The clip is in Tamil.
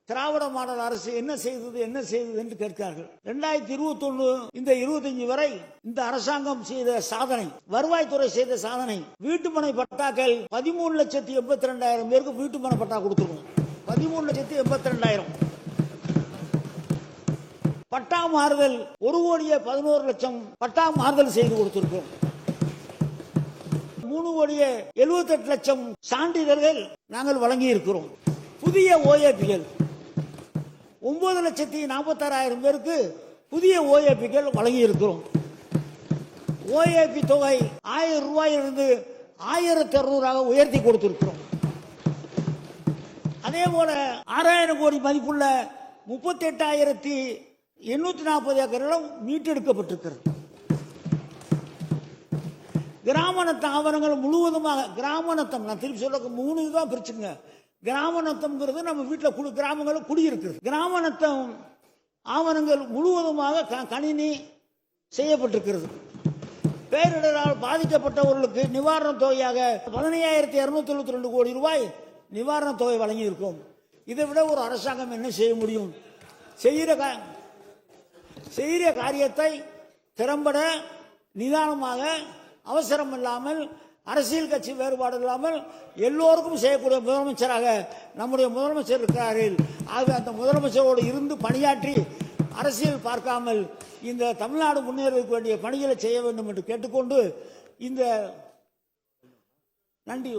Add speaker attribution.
Speaker 1: திராவிட மாடல் அரசு என்ன செய்தது என்று கேட்கிறார்கள். 2021 இந்த 25 வரை இந்த அரசாங்கம் செய்த சாதனை, வருவாய்த்துறை செய்த சாதனை, வீட்டுமனை பட்டாக்கள் 13,82,000 பேருக்கு வீட்டுமனை பட்டா கொடுத்துருக்கோம். 13,82,000. பட்டா மாறுதல் 1,11,00,000 பட்டா மாறுதல் செய்து கொடுத்திருக்கோம். 3,78,00,000 சான்றிதழ்கள் நாங்கள் வழங்கி இருக்கிறோம். புதிய ஓஏபிகள் 9,46,000 பேருக்கு புதிய ஓஏபிகள் வழங்கி இருக்கிறோம். ஓஏபி தொகை 1000 ரூபாயிலிருந்து 1,200 உயர்த்தி கொடுத்திருக்கிறோம். அதே போல 6,000 கோடி மதிப்புள்ள 38,840 ஏக்கர் இடம் மீட்டெடுக்கப்பட்டிருக்கிறது. கிராம நத்த ஆவணங்கள் முழுவதுமாக, கிராம நத்தம் நான் திருப்பி சொல்ல 3 தான் பிரிச்சுங்க. கிராம நத்தம்ங்கிறது நம்ம வீட்டில் கிராமங்களில் குடியிருக்கிறது. கிராம நத்தம் ஆவணங்கள் முழுவதுமாக கணினி செய்யப்பட்டிருக்கிறது. பேரிடரால் பாதிக்கப்பட்டவர்களுக்கு நிவாரண தொகையாக 15,272 கோடி ரூபாய் நிவாரண தொகை வழங்கி இருக்கோம். இதை விட ஒரு அரசாங்கம் என்ன செய்ய முடியும்? செய்கிற காரியத்தை திறம்பட நிதானமாக, அவசரம் இல்லாமல், அரசியல் கட்சி வேறுபாடு இல்லாமல் எல்லோருக்கும் செய்யக்கூடிய முதலமைச்சராக நம்முடைய முதலமைச்சர் இருக்கிறார்கள். ஆகவே அந்த முதலமைச்சரோடு இருந்து பணியாற்றி அரசியல் பார்க்காமல் இந்த தமிழ்நாடு முன்னேறுவதற்கு வேண்டிய பணிகளை செய்ய வேண்டும் என்று கேட்டுக்கொண்டு இந்த நன்றி.